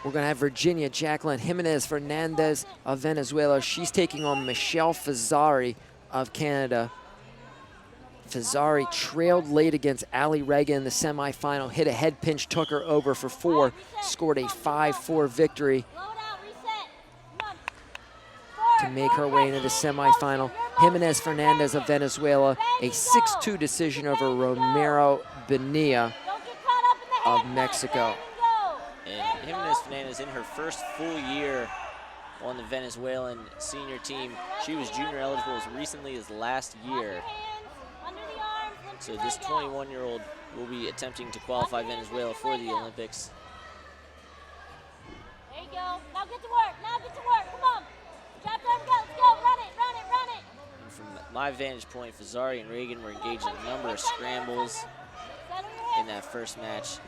We're going to have Virginia Jacqueline Jimenez Fernandez of Venezuela. She's taking on Michelle Fazzari of Canada. Fazzari trailed late against Ali Reagan in the semifinal, hit a head pinch, took her over for 4, scored a 5-4 victory to make her way into the semifinal. Jimenez Fernandez of Venezuela, a 6-2 decision over Romero Bonilla of Mexico. And Jimenez Fernandez, in her first full year on the Venezuelan senior team, she was junior eligible as recently as last year. So this 21-year-old will be attempting to qualify Venezuela for the Olympics. There you go. Now get to work. Now get to work. Come on. Drop down, go. Let's go. Run it, run it, run it. And from my vantage point, Fazzari and Reagan were engaged in a number of scrambles in that first match.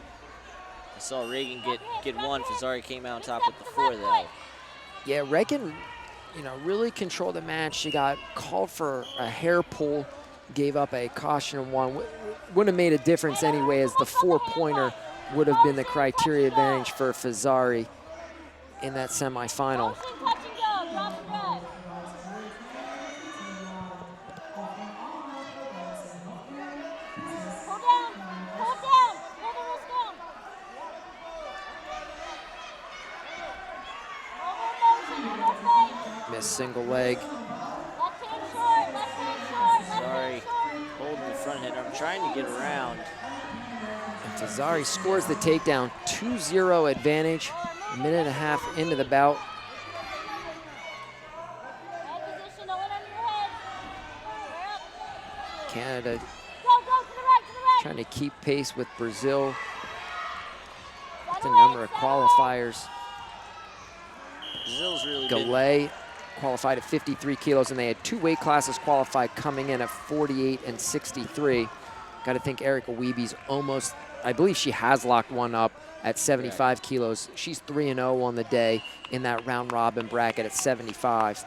I saw Reagan get one. Fazzari came out on top with the 4, though. Yeah, Reagan, really controlled the match. She got called for a hair pull, gave up a caution one. Wouldn't have made a difference anyway, as the 4-pointer would have been the criteria advantage for Fazzari in that semifinal. Missed single leg. Fazzari holding the front head arm, trying to get around. And Fazzari scores the takedown, 2-0 advantage, a minute and a half into the bout. Canada trying to keep pace with Brazil. With a number of qualifiers. Brazil's really Galay qualified at 53 kilos, and they had 2 weight classes qualified coming in at 48 and 63. Got to think Erica Weeby's almost, I believe she has locked one up at 75 kilos. She's 3-0 on the day in that round robin bracket at 75.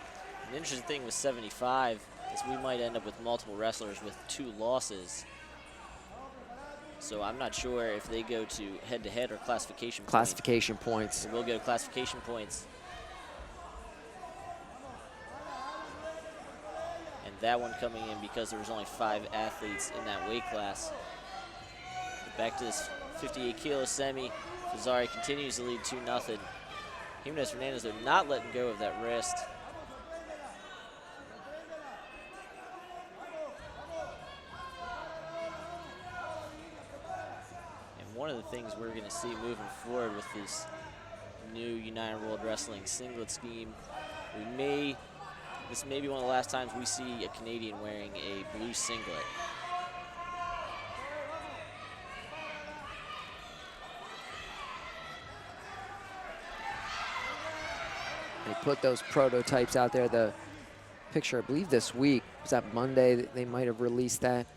An interesting thing with 75 is we might end up with multiple wrestlers with 2 losses. So I'm not sure if they go to head-to-head or classification points. Classification points. So we'll go to classification points. And that one coming in because there was only 5 athletes in that weight class. But back to this 58 kilo semi. Fazzari continues to lead 2-0. Jimenez Fernandez, they're not letting go of that wrist. One of the things we're going to see moving forward with this new United World Wrestling singlet scheme, this may be one of the last times we see a Canadian wearing a blue singlet. They put those prototypes out there. The picture, I believe this week, was that Monday, they might have released that.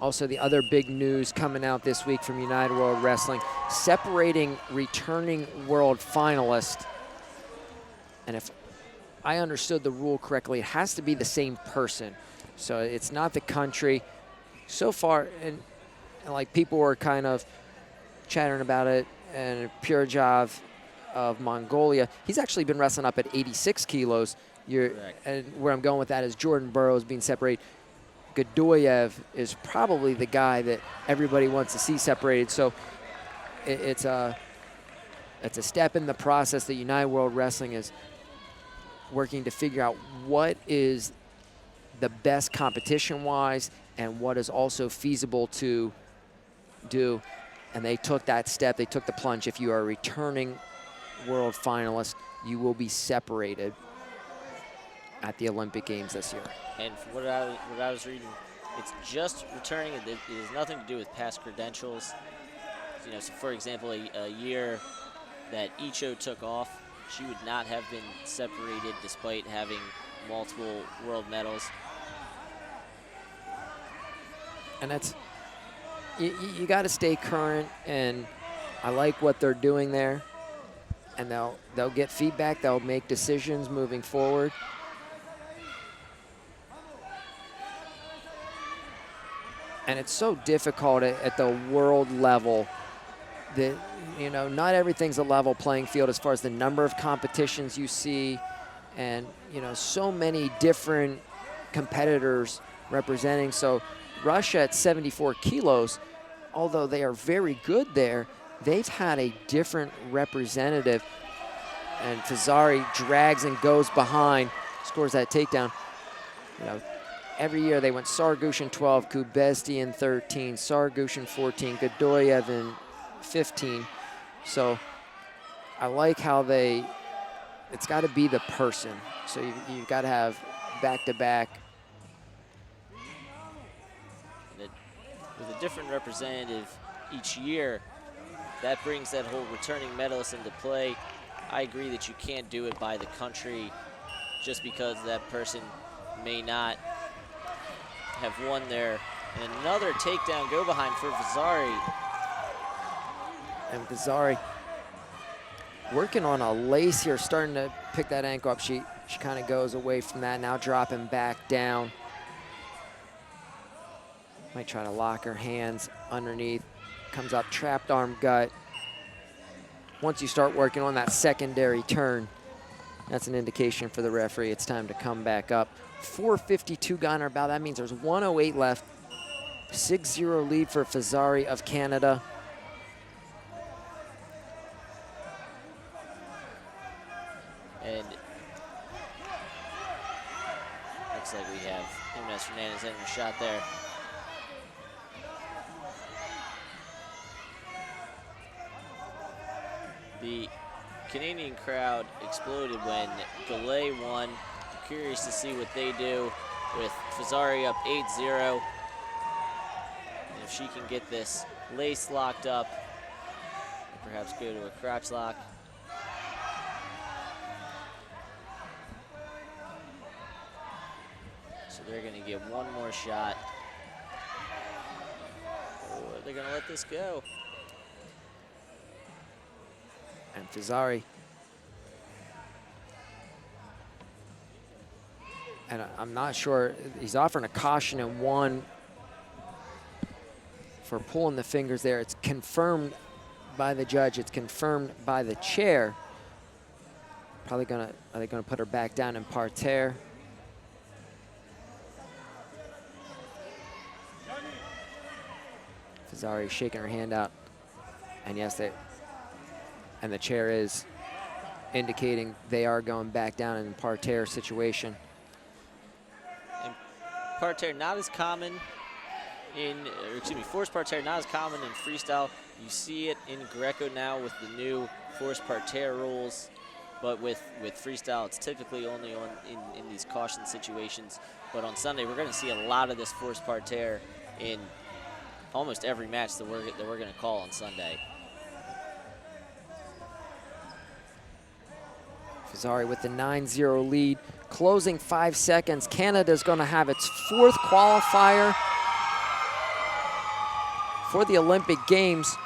Also, the other big news coming out this week from United World Wrestling, separating returning world finalists. And if I understood the rule correctly, it has to be the same person. So it's not the country. So far, and like people were kind of chattering about it, and Purjov of Mongolia, he's actually been wrestling up at 86 kilos. And where I'm going with that is Jordan Burroughs being separated. Godoyev is probably the guy that everybody wants to see separated. So it's a step in the process that United World Wrestling is working to figure out what is the best competition-wise and what is also feasible to do. And they took that step. They took the plunge. If you are a returning world finalist, you will be separated at the Olympic Games this year. And from what I was reading, it's just returning. It has nothing to do with past credentials. You know, so for example, a year that Icho took off, she would not have been separated despite having multiple world medals. And that's, you got to stay current, and I like what they're doing there. And they'll get feedback. They'll make decisions moving forward. And it's so difficult at the world level you know, not everything's a level playing field as far as the number of competitions you see, and you know, so many different competitors representing. So Russia at 74 kilos, although they are very good there, they've had a different representative. And FAZZARI drags and goes behind, scores that takedown. You know, every year they went Sargushin 12, Kubezdian 13, Sargushin 14, Godoyev in 15. So I like how it's got to be the person. So you've got to have back-to-back. With a different representative each year, that brings that whole returning medalist into play. I agree that you can't do it by the country just because that person may not have won there. And another takedown go behind for FAZZARI. And FAZZARI working on a lace here, starting to pick that ankle up. She kind of goes away from that, now dropping back down. Might try to lock her hands underneath. Comes up, trapped arm gut. Once you start working on that secondary turn, that's an indication for the referee it's time to come back up. 4:52 gone or about. That means there's 1:08 left. 6-0 lead for FAZZARI of Canada. And looks like we have JIMENEZ FERN entering a shot there. The Canadian crowd exploded when Galay won. I'm curious to see what they do with FAZZARI up 8-0. And if she can get this lace locked up, perhaps go to a crotch lock. So they're gonna get one more shot. Or they're gonna let this go. And FAZZARI, and I'm not sure, he's offering a caution in one for pulling the fingers there. It's confirmed by the judge, it's confirmed by the chair. Are they gonna put her back down in parterre? FAZZARI shaking her hand out, and yes, and the chair is indicating they are going back down in parterre situation. And parterre not as common forced parterre not as common in freestyle. You see it in Greco now with the new forced parterre rules, but with freestyle, it's typically only in these caution situations. But on Sunday, we're gonna see a lot of this forced parterre in almost every match that we're gonna call on Sunday. FAZZARI with the 9-0 lead, closing 5 seconds. Canada's gonna have its 4th qualifier for the Olympic Games.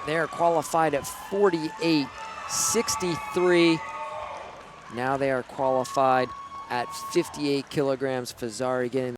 They are qualified at 48.63. Now they are qualified at 58 kilograms. FAZZARI getting